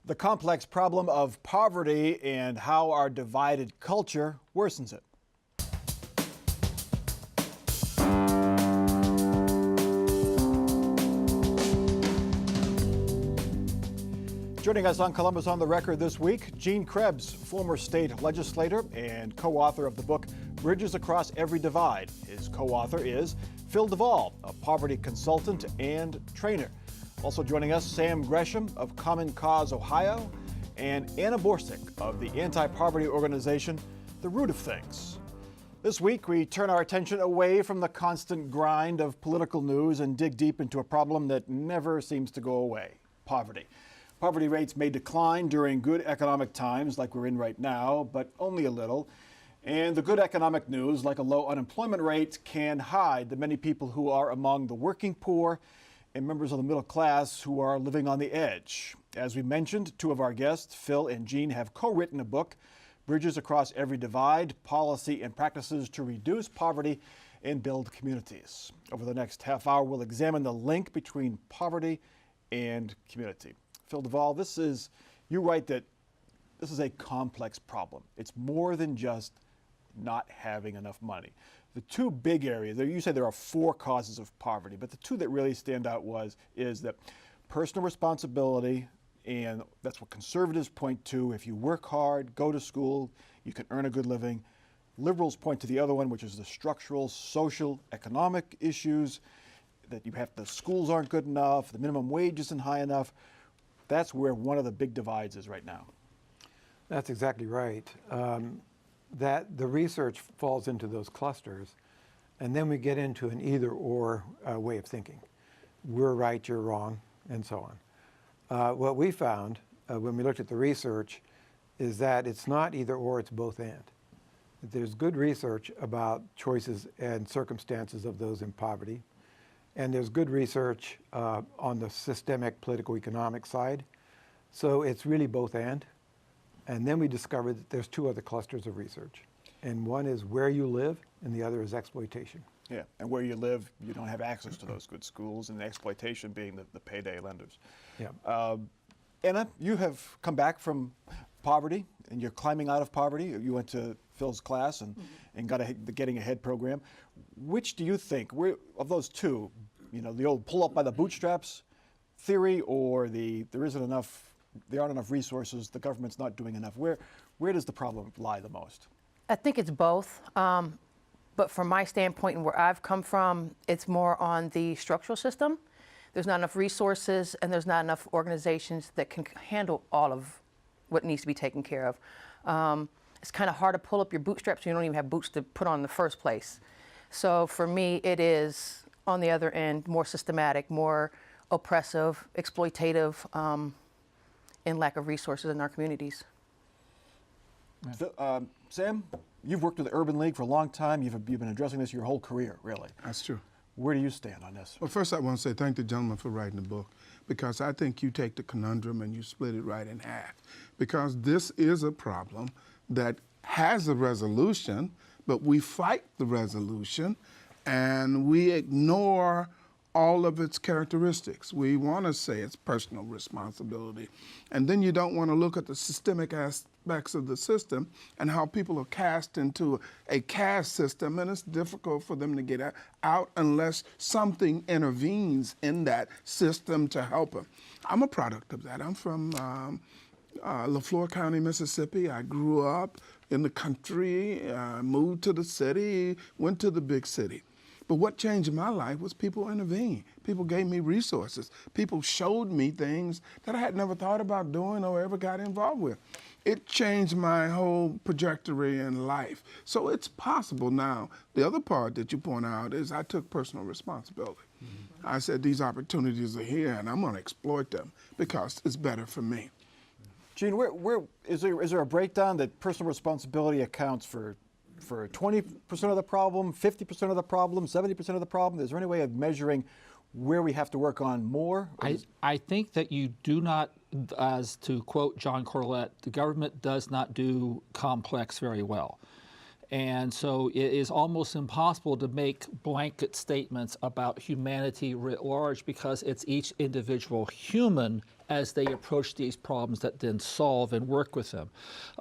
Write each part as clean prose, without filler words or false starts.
The complex problem of poverty and how our divided culture worsens it. Joining us on Columbus on the Record this week, Gene Krebs, former state legislator and co-author of the book Bridges Across Every Divide. His co-author is Phil Duvall, a poverty consultant and trainer. Also joining us, Sam Gresham of Common Cause Ohio and Anna Borsick of the anti-poverty organization, The Root of Things. This week, we turn our attention away from the constant grind of political news and dig deep into a problem that never seems to go away: poverty. Poverty rates may decline during good economic times like we're in right now, but only a little. And the good economic news, like a low unemployment rate, can hide the many people who are among the working poor and members of the middle class who are living on the edge. As we mentioned, two of our guests, Phil and Gene, have co-written a book, Bridges Across Every Divide: Policy and Practices to Reduce Poverty and Build Communities. Over the next half hour, we'll examine the link between poverty and community. Phil Duvall, you write that this is a complex problem. It's more than just not having enough money. The two big areas, you say there are four causes of poverty, but the two that really stand out is that personal responsibility, and that's what conservatives point to. If you work hard, go to school, you can earn a good living. Liberals point to the other one, which is the structural, social, economic issues, that the schools aren't good enough, the minimum wage isn't high enough. That's where one of the big divides is right now. That's exactly right. That the research falls into those clusters, and then we get into an either-or way of thinking. We're right, you're wrong, and so on. What we found when we looked at the research is that it's not either-or, it's both-and. There's good research about choices and circumstances of those in poverty, and there's good research on the systemic political economic side. So it's really both-and. And then we discovered that there's two other clusters of research. And one is where you live, and the other is exploitation. Yeah, and where you live, you don't have access to those good schools, and the exploitation being the payday lenders. Yeah. Anna, you have come back from poverty, and you're climbing out of poverty. You went to Phil's class and got the Getting Ahead program. Which do you think, of those two, the old pull up by the bootstraps theory, or there aren't enough resources, the government's not doing enough? Where does the problem lie the most? I think it's both. But from my standpoint and where I've come from, it's more on the structural system. There's not enough resources and there's not enough organizations that can handle all of what needs to be taken care of. It's kind of hard to pull up your bootstraps. You don't even have boots to put on in the first place. So for me, it is, on the other end, more systematic, more oppressive, exploitative, and lack of resources in our communities. Sam, you've worked with the Urban League for a long time. You've been addressing this your whole career, really. That's true. Where do you stand on this? Well, first I want to say thank the gentleman for writing the book, because I think you take the conundrum and you split it right in half. Because this is a problem that has a resolution, but we fight the resolution and we ignore all of its characteristics. We want to say it's personal responsibility. And then you don't want to look at the systemic aspects of the system and how people are cast into a caste system, and it's difficult for them to get out unless something intervenes in that system to help them. I'm a product of that. I'm from LaFleur County, Mississippi. I grew up in the country, moved to the city, went to the big city. But what changed my life was people intervened. People gave me resources. People showed me things that I had never thought about doing or ever got involved with. It changed my whole trajectory in life. So it's possible now. The other part that you point out is I took personal responsibility. Mm-hmm. I said these opportunities are here and I'm going to exploit them because it's better for me. Gene, where is there a breakdown that personal responsibility accounts for 20% of the problem, 50% of the problem, 70% of the problem? Is there any way of measuring where we have to work on more? I think that you do not, as to quote John Corlett, the government does not do complex very well. And so it is almost impossible to make blanket statements about humanity writ large because it's each individual human as they approach these problems that then solve and work with them.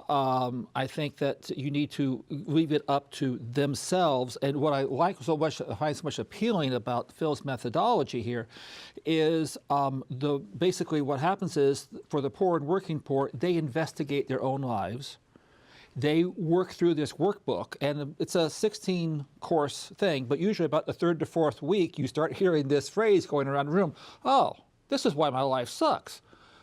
I think that you need to leave it up to themselves. And what I like so much, I find so much appealing about Phil's methodology here is basically what happens is for the poor and working poor, they investigate their own lives. They work through this workbook, and it's a 16-course thing, but usually about the third to fourth week, you start hearing this phrase going around the room, oh, this is why my life sucks,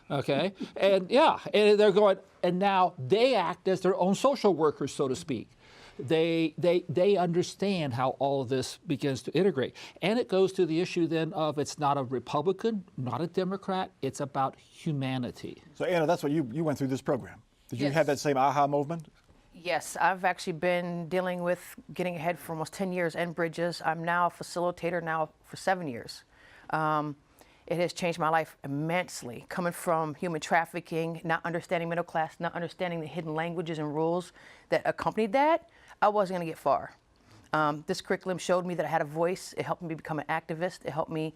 okay? And yeah, and they're going, and now they act as their own social workers, so to speak. They understand how all of this begins to integrate. And it goes to the issue then of it's not a Republican, not a Democrat, it's about humanity. So Anna, that's what you went through this program. Did you Yes. have that same aha moment? Yes, I've actually been dealing with Getting Ahead for almost 10 years and Bridges. I'm now a facilitator now for 7 years. It has changed my life immensely, coming from human trafficking, not understanding middle class, not understanding the hidden languages and rules that accompanied that. I wasn't going to get far. This curriculum showed me that I had a voice. It helped me become an activist. It helped me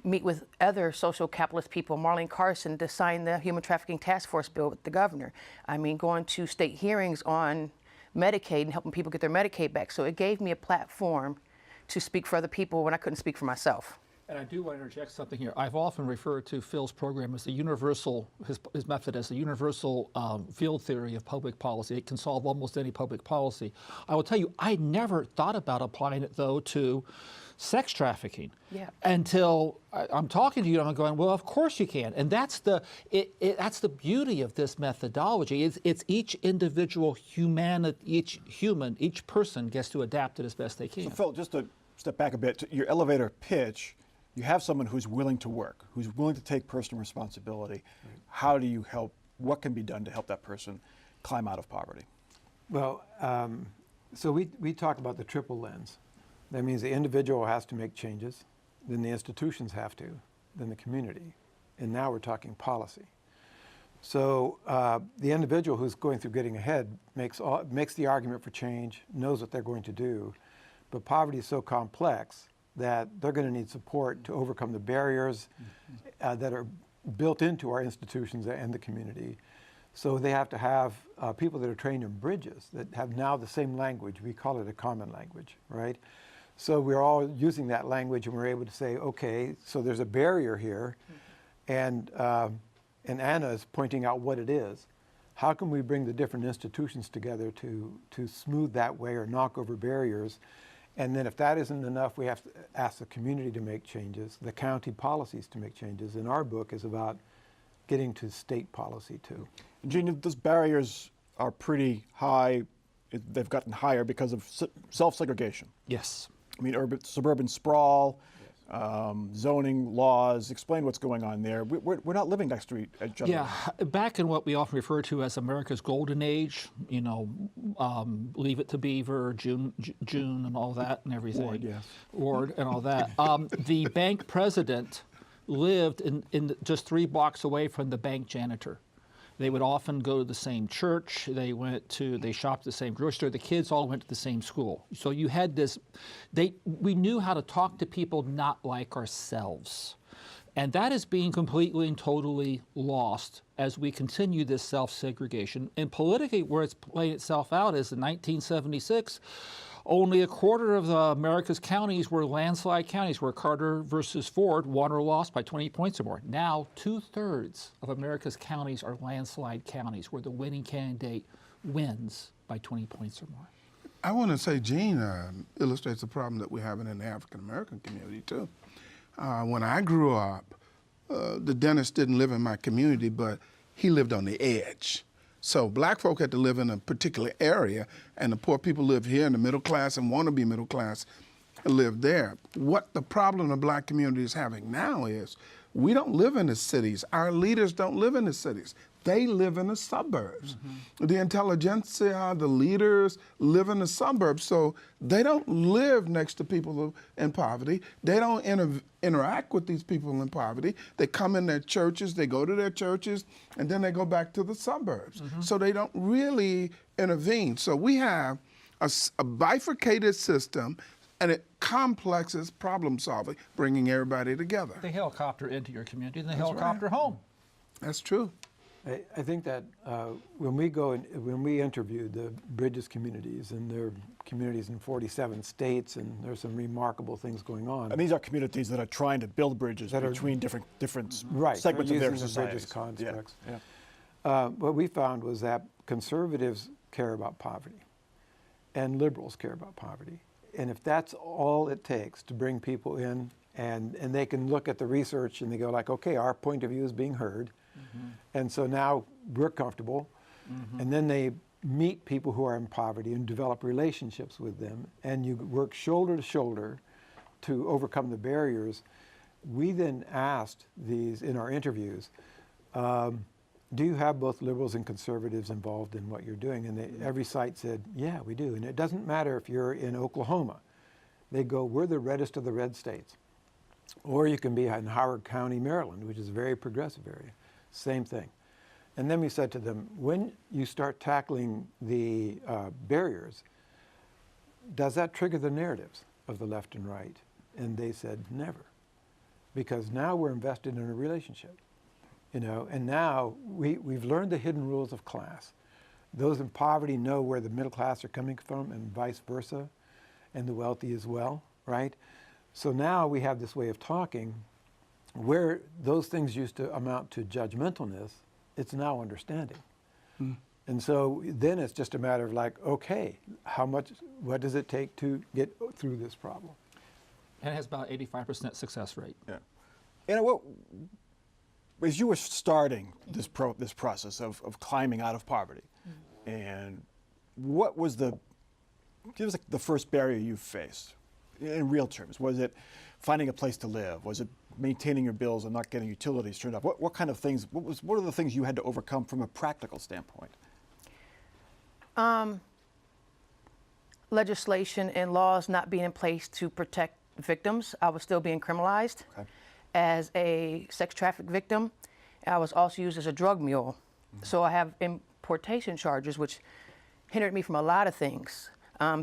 meet with other social capitalist people, Marlene Carson, to sign the Human Trafficking Task Force bill with the governor. I mean, going to state hearings on Medicaid and helping people get their Medicaid back. So it gave me a platform to speak for other people when I couldn't speak for myself. And I do want to interject something here. I've often referred to Phil's program as the universal, his method as the universal field theory of public policy. It can solve almost any public policy. I will tell you, I never thought about applying it, though, to sex trafficking until I'm talking to you and I'm going, well, of course you can. And that's that's the beauty of this methodology. It's each individual each person gets to adapt it as best they can. So Phil, just to step back a bit, to your elevator pitch, you have someone who's willing to work, who's willing to take personal responsibility. Right. How do you help? What can be done to help that person climb out of poverty? Well, so we talk about the triple lens. That means the individual has to make changes, then the institutions have to, then the community, and now we're talking policy. So the individual who's going through Getting Ahead makes the argument for change, knows what they're going to do, but poverty is so complex that they're going to need support to overcome the barriers that are built into our institutions and the community. So they have to have people that are trained in Bridges that have now the same language. We call it a common language, right? So we're all using that language, and we're able to say, okay, so there's a barrier here, and Anna is pointing out what it is. How can we bring the different institutions together to smooth that way or knock over barriers? And then if that isn't enough, we have to ask the community to make changes, the county policies to make changes. And our book is about getting to state policy too. Gene, those barriers are pretty high. They've gotten higher because of self-segregation. Yes. I mean, suburban sprawl, zoning laws. Explain what's going on there. We're not living next to each other. Yeah, back in what we often refer to as America's golden age, you know, Leave It to Beaver, June and all that and everything. Ward, yes. Ward and all that. The bank president lived in just 3 blocks away from the bank janitor. They would often go to the same church. They shopped at the same grocery store. The kids all went to the same school. So you had this, we knew how to talk to people not like ourselves. And that is being completely and totally lost as we continue this self-segregation. And politically, where it's playing itself out is in 1976, only a quarter of America's counties were landslide counties where Carter versus Ford won or lost by 20 points or more. Now, 2/3 of America's counties are landslide counties where the winning candidate wins by 20 points or more. I want to say Gene illustrates a problem that we're having in the African American community too. When I grew up, the dentist didn't live in my community, but he lived on the edge. So black folk had to live in a particular area, and the poor people live here, and the middle class and want to be middle class live there. What the problem the black community is having now is We don't live in the cities. Our leaders don't live in the cities. They live in the suburbs. The intelligentsia, the leaders live in the suburbs, so they don't live next to people in poverty. They don't interact with these people in poverty. They come in their churches, they go to their churches, and then they go back to the suburbs. So they don't really intervene. So we have a bifurcated system, and it complexes problem solving, bringing everybody together. They helicopter into your community and they helicopter home. That's true. I think that when we interviewed the Bridges communities, and there are communities in 47 states, and there's some remarkable things going on. And these are communities that are trying to build bridges between different Right, segments of they're their using the societies. Bridges constructs. Yeah. What we found was that conservatives care about poverty, and liberals care about poverty. And if that's all it takes to bring people in, and they can look at the research and they go like, okay, our point of view is being heard. And so now we're comfortable. And then they meet people who are in poverty and develop relationships with them. And you work shoulder to shoulder to overcome the barriers. We then asked these in our interviews, do you have both liberals and conservatives involved in what you're doing? And every site said, yeah, we do. And it doesn't matter if you're in Oklahoma. They go, we're the reddest of the red states. Or you can be in Howard County, Maryland, which is a very progressive area. Same thing. And then we said to them, when you start tackling the barriers, does that trigger the narratives of the left and right? And they said, never. Because now we're invested in a relationship. And now we've learned the hidden rules of class. Those in poverty know where the middle class are coming from, and vice versa, and the wealthy as well, right? So now we have this way of talking where those things used to amount to judgmentalness, it's now understanding. And so then it's just a matter of like, okay, what does it take to get through this problem? And it has about 85% success rate. Yeah. As you were starting this process of climbing out of poverty, and what was give us the first barrier you faced in real terms? Was it finding a place to live? Was it maintaining your bills and not getting utilities turned off? What kind of things? What are the things you had to overcome from a practical standpoint? Legislation and laws not being in place to protect victims. I was still being criminalized. Okay. As a sex traffic victim. I was also used as a drug mule. So I have importation charges, which hindered me from a lot of things.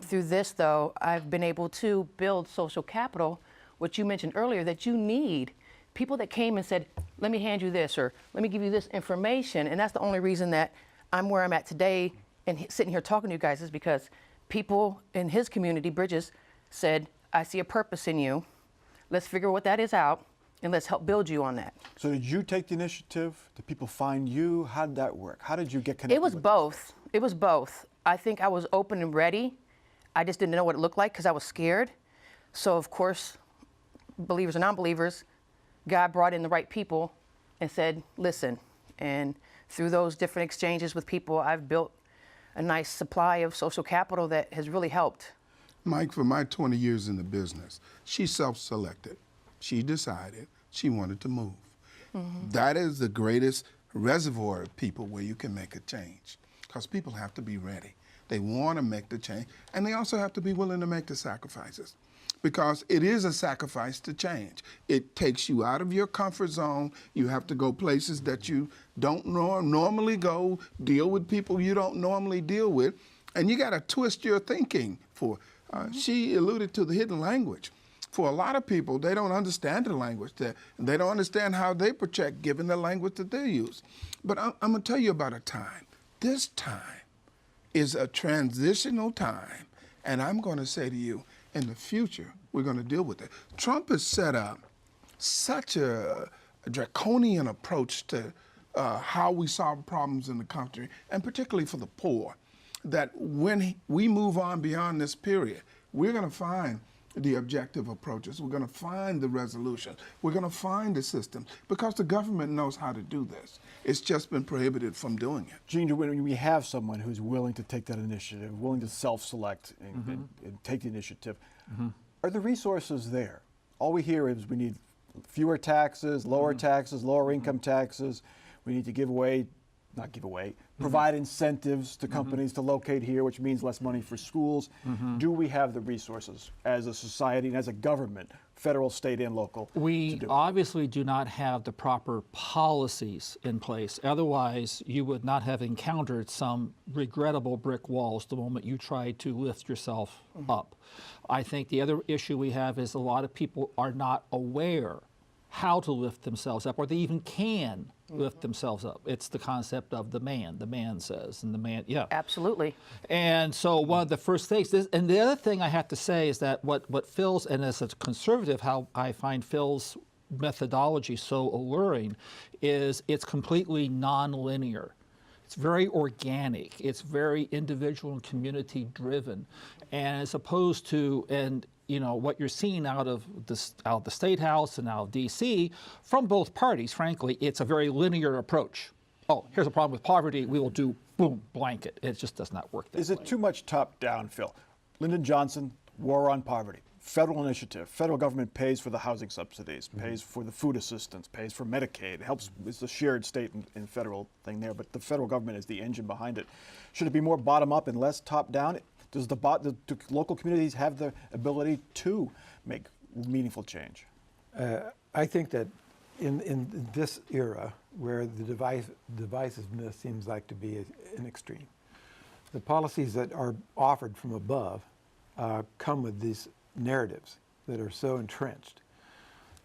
Through this, though, I've been able to build social capital, which you mentioned earlier, that you need. People that came and said, let me hand you this, or let me give you this information. And that's the only reason that I'm where I'm at today and sitting here talking to you guys, is because people in his community, Bridges, said, I see a purpose in you. Let's figure what that is out, and let's help build you on that. So did you take the initiative? Did people find you? How did that work? How did you get connected? It was with both. It was both. I think I was open and ready. I just didn't know what it looked like because I was scared. So of course, believers and non-believers, God brought in the right people and said, listen. And through those different exchanges with people, I've built a nice supply of social capital that has really helped. Mike, for my 20 years in the business, she self-selected. She decided she wanted to move. That is the greatest reservoir of people where you can make a change, because people have to be ready. They want to make the change, and they also have to be willing to make the sacrifices, because it is a sacrifice to change. It takes you out of your comfort zone. You have to go places that you don't normally go, deal with people you don't normally deal with, and you got to twist your thinking. She alluded to the hidden language. For a lot of people, they don't understand the language. They don't understand how they project given the language that they use. But I'm going to tell you about a time. This time is a transitional time. And I'm going to say to you, in the future, we're going to deal with it. Trump has set up such a draconian approach to how we solve problems in the country, and particularly for the poor, that when we move on beyond this period, we're going to find the objective approaches. We're going to find the resolution. We're going to find the system, because the government knows how to do this. It's just been prohibited from doing it. Gene, when we have someone who's willing to take that initiative, willing to self-select and take the initiative, are the resources there? All we hear is we need fewer taxes, lower income taxes. We need to provide incentives to companies to locate here, which means less money for schools. Do we have the resources as a society and as a government, federal, state, and local? We obviously do not have the proper policies in place. Otherwise, you would not have encountered some regrettable brick walls the moment you tried to lift yourself up. I think the other issue we have is a lot of people are not aware how to lift themselves up, or they even can lift themselves up. It's the concept of the man says, and the man, yeah. Absolutely. And so one of the first things, and the other thing I have to say is that what Phil's, and as a conservative, how I find Phil's methodology so alluring, is it's completely nonlinear. It's very organic. It's very individual and community driven. And as opposed to, and you know, what you're seeing out of the State House and out of DC, from both parties, frankly, it's a very linear approach. Oh, here's a problem with poverty, we will do, boom, blanket. It just does not work that way. Is it too much top down, Phil? Lyndon Johnson, War on Poverty. Federal initiative. Federal government pays for the housing subsidies, pays for the food assistance, pays for Medicaid. It helps. It's a shared state and federal thing there, but the federal government is the engine behind it. Should it be more bottom up and less top down? Do local communities have the ability to make meaningful change? I think that in this era, where the divisiveness seems like to be an extreme, the policies that are offered from above come with these narratives that are so entrenched.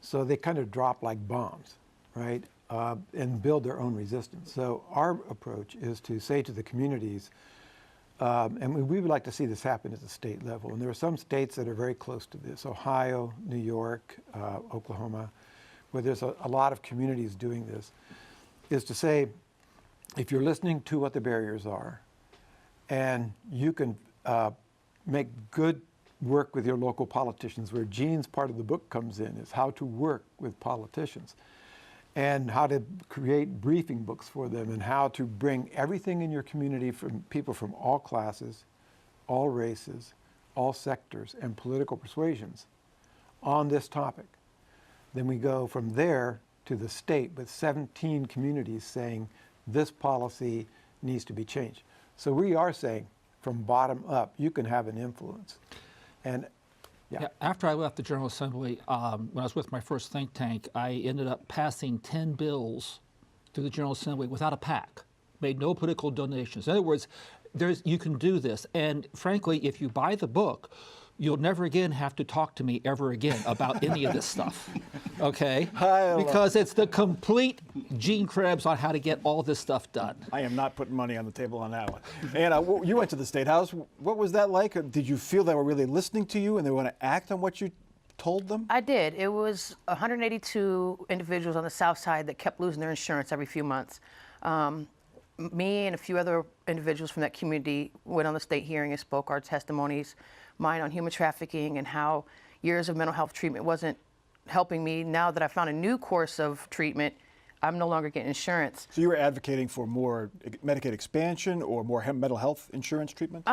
So they kind of drop like bombs, right? And build their own resistance. So our approach is to say to the communities, and we would like to see this happen at the state level. And there are some states that are very close to this: Ohio, New York, Oklahoma, where there's a lot of communities doing this, is to say, if you're listening to what the barriers are, and you can make good work with your local politicians, where Gene's part of the book comes in, is how to work with politicians and how to create briefing books for them and how to bring everything in your community from people from all classes, all races, all sectors, and political persuasions on this topic. Then we go from there to the state with 17 communities saying this policy needs to be changed. So we are saying from bottom up, you can have an influence. And yeah, after I left the General Assembly, when I was with my first think tank, I ended up passing 10 bills through the General Assembly without a PAC, made no political donations. In other words, you can do this. And frankly, if you buy the book, you'll never again have to talk to me ever again about any of this stuff, okay? Because it's the complete Gene Krebs on how to get all this stuff done. I am not putting money on the table on that one. Anna, you went to the State House. What was that like? Did you feel they were really listening to you and they want to act on what you told them? I did. It was 182 individuals on the South Side that kept losing their insurance every few months. Me and a few other individuals from that community went on the state hearing and spoke our testimonies, mine on human trafficking and how years of mental health treatment wasn't helping me. Now that I found a new course of treatment, I'm no longer getting insurance. So you were advocating for more Medicaid expansion or more mental health insurance treatment?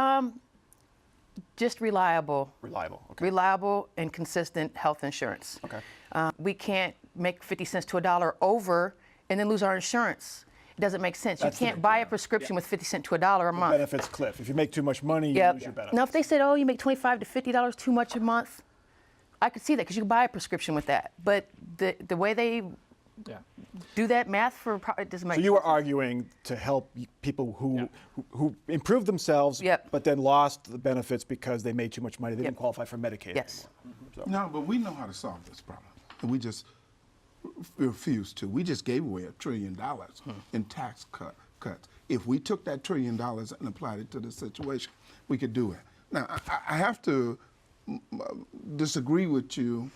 Just reliable. Reliable, okay. Reliable and consistent health insurance. Okay. We can't make 50 cents to $1 over and then lose our insurance. It doesn't make sense. That's you can't buy a prescription with 50 cents to $1 a month. Benefits cliff. If you make too much money, you lose your benefits. Now, if they said, oh, you make $25 to $50 too much a month, I could see that because you can buy a prescription with that. But the way they do that math it doesn't make sense. So you were arguing to help people who improved themselves, but then lost the benefits because they made too much money. They didn't qualify for Medicaid. Yes. So. No, but we know how to solve this problem. And we just refuse to. We just gave away $1 trillion in tax cuts. If we took that $1 trillion and applied it to this situation, we could do it. Now, I have to disagree with you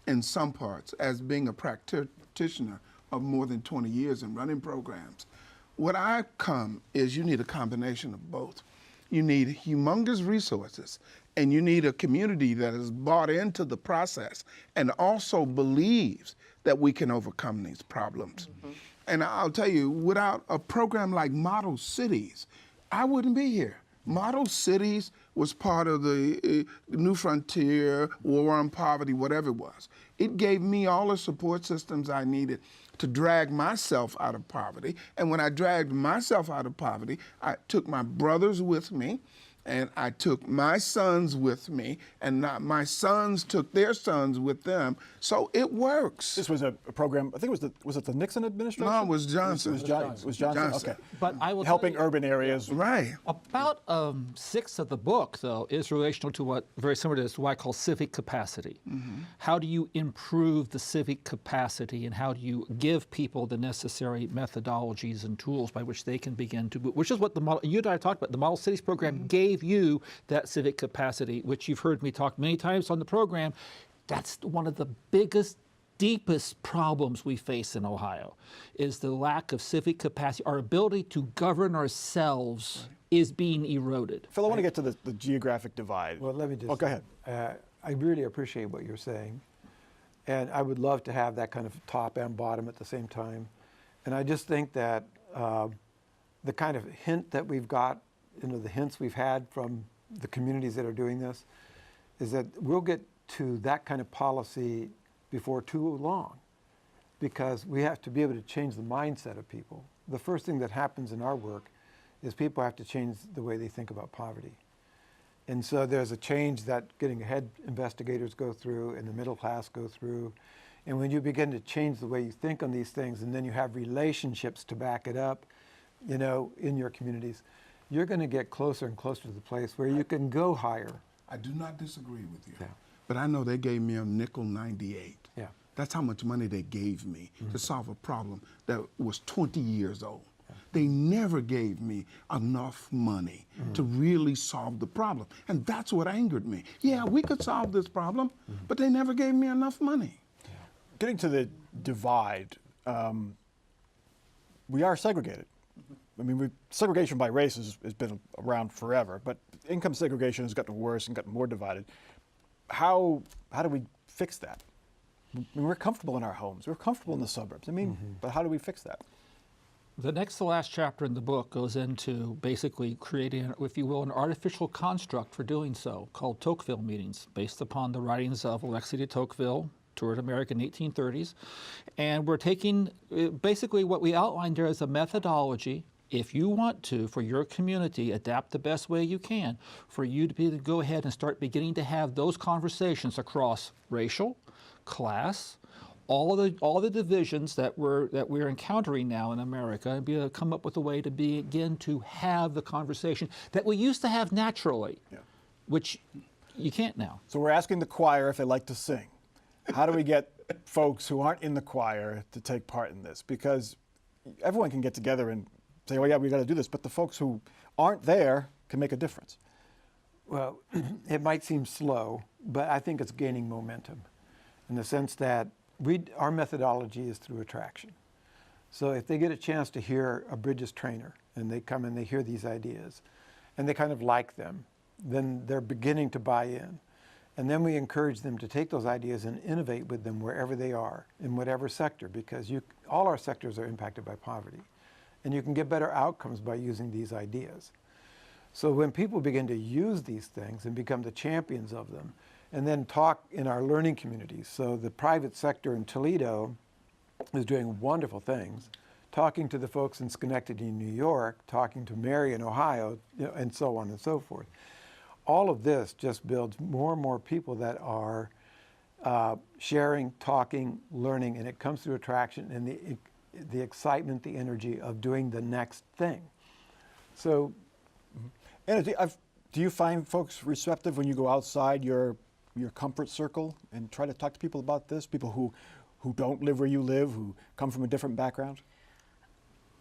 in some parts as being a practitioner of more than 20 years in running programs. What I come is you need a combination of both. You need humongous resources, and you need a community that is bought into the process and also believes that we can overcome these problems. And I'll tell you, without a program like Model Cities, I wouldn't be here. Model cities was part of the New Frontier, War on Poverty, whatever it was. It gave me all the support systems I needed to drag myself out of poverty. And when I dragged myself out of poverty, I took my brothers with me, and I took my sons with me, and my sons took their sons with them. So it works. This was a program, I think was it the Nixon administration? No, it was Johnson. It was Johnson? Okay. But I will Helping tell you, urban areas. Right. about sixth of the book, though, is relational to what, very similar to this, what I call civic capacity. How do you improve the civic capacity, and how do you give people the necessary methodologies and tools by which they can begin to, which is what the model, you and I talked about, the Model Cities program gave you that civic capacity, which you've heard me talk many times on the program. That's one of the biggest, deepest problems we face in Ohio, is the lack of civic capacity. Our ability to govern ourselves is being eroded. Phil, I want to get to the geographic divide. Well, let me just. Oh, go ahead. I really appreciate what you're saying, and I would love to have that kind of top and bottom at the same time. And I just think that the kind of hint that we've got, the hints we've had from the communities that are doing this, is that we'll get to that kind of policy before too long, because we have to be able to change the mindset of people. The first thing that happens in our work is people have to change the way they think about poverty. And so there's a change that getting ahead investigators go through and the middle class go through. And when you begin to change the way you think on these things, and then you have relationships to back it up, in your communities, you're going to get closer and closer to the place where you can go higher. I do not disagree with you. Yeah. But I know they gave me a nickel 98. Yeah. That's how much money they gave me to solve a problem that was 20 years old. They never gave me enough money to really solve the problem. And that's what angered me. Yeah, we could solve this problem, but they never gave me enough money. Getting to the divide, we are segregated. I mean, segregation by race has been around forever, but income segregation has gotten worse and gotten more divided. How do we fix that? I mean, we're comfortable in our homes. We're comfortable in the suburbs. I mean, but how do we fix that? The next to last chapter in the book goes into basically creating, if you will, an artificial construct for doing so, called Tocqueville meetings, based upon the writings of Alexis de Tocqueville, toured America in the 1830s. And we're taking basically what we outlined there as a methodology, if you want to, for your community, adapt the best way you can, for you to be able to go ahead and start beginning to have those conversations across racial, class, all the divisions that we're encountering now in America, and be able to come up with a way to begin to have the conversation that we used to have naturally, which you can't now. So we're asking the choir if they like to sing. How do we get folks who aren't in the choir to take part in this? Because everyone can get together and say, oh yeah, we got to do this, but the folks who aren't there can make a difference. Well, it might seem slow, but I think it's gaining momentum in the sense that our methodology is through attraction. So if they get a chance to hear a Bridges trainer and they come and they hear these ideas and they kind of like them, then they're beginning to buy in. And then we encourage them to take those ideas and innovate with them wherever they are, in whatever sector, because all our sectors are impacted by poverty. And you can get better outcomes by using these ideas. So when people begin to use these things and become the champions of them, and then talk in our learning communities. So the private sector in Toledo is doing wonderful things, talking to the folks in Schenectady, New York, talking to Mary in Ohio, and so on and so forth. All of this just builds more and more people that are sharing, talking, learning, and it comes through attraction and the excitement, the energy of doing the next thing. So, And do you find folks receptive when you go outside your comfort circle and try to talk to people about this? People who don't live where you live, who come from a different background?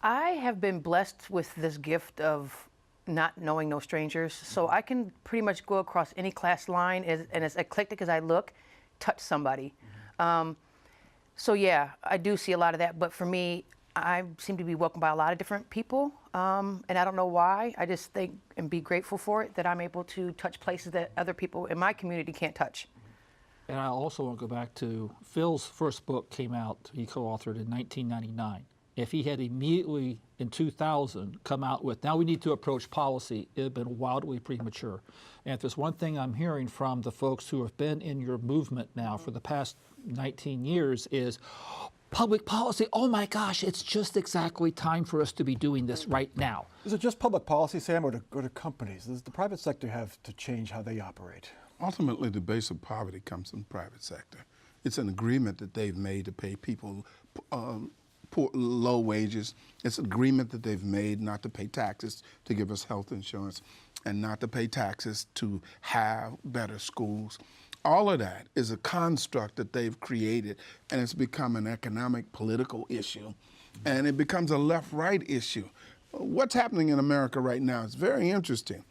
I have been blessed with this gift of not knowing no strangers, so I can pretty much go across any class line and as eclectic as I look, touch somebody. So yeah, I do see a lot of that, but for me, I seem to be welcomed by a lot of different people, and I don't know why. I just think and be grateful for it that I'm able to touch places that other people in my community can't touch. And I also want to go back to Phil's first book came out, he co-authored in 1999. if he had immediately in 2000 come out with, now we need to approach policy, it would have been wildly premature. And if there's one thing I'm hearing from the folks who have been in your movement now for the past 19 years is, public policy, oh my gosh, it's just exactly time for us to be doing this right now. Is it just public policy, Sam, or do companies? Does the private sector have to change how they operate? Ultimately, the base of poverty comes from the private sector. It's an agreement that they've made to pay people poor, low wages. It's an agreement that they've made not to pay taxes to give us health insurance and not to pay taxes to have better schools. All of that is a construct that they've created, and it's become an economic, political issue, and it becomes a left-right issue. What's happening in America right now is very interesting.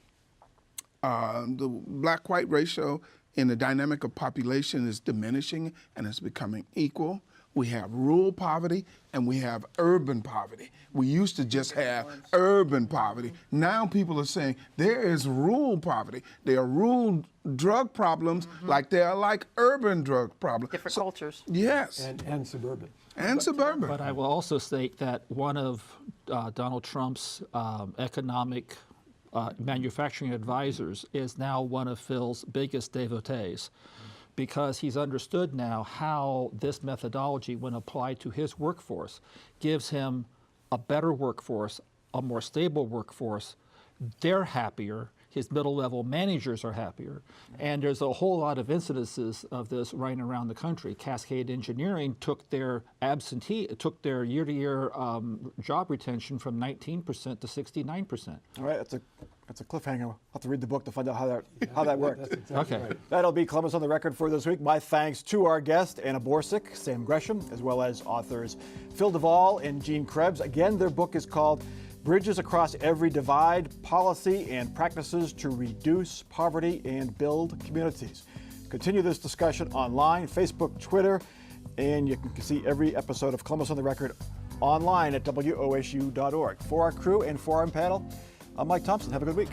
The black-white ratio in the dynamic of population is diminishing and it's becoming equal. We have rural poverty and we have urban poverty. We used to just have urban poverty. Now people are saying there is rural poverty. There are rural drug problems like there are like urban drug problems. Different cultures. Yes, And suburban. and suburban. But I will also state that one of Donald Trump's economic manufacturing advisors is now one of Phil's biggest devotees, because he's understood now how this methodology, when applied to his workforce, gives him a better workforce, a more stable workforce. They're happier. His middle-level managers are happier. And there's a whole lot of incidences of this right around the country. Cascade Engineering took their year-to-year job retention from 19% to 69%. All right, that's a cliffhanger. I'll have to read the book to find out how that worked. That's exactly Okay. right. That'll be Columbus on the Record for this week. My thanks to our guest, Anna Borsick, Sam Gresham, as well as authors Phil Duvall and Gene Krebs. Again, their book is called Bridges Across Every Divide, Policy and Practices to Reduce Poverty and Build Communities. Continue this discussion online, Facebook, Twitter, and you can see every episode of Columbus on the Record online at WOSU.org. For our crew and for our panel, I'm Mike Thompson. Have a good week.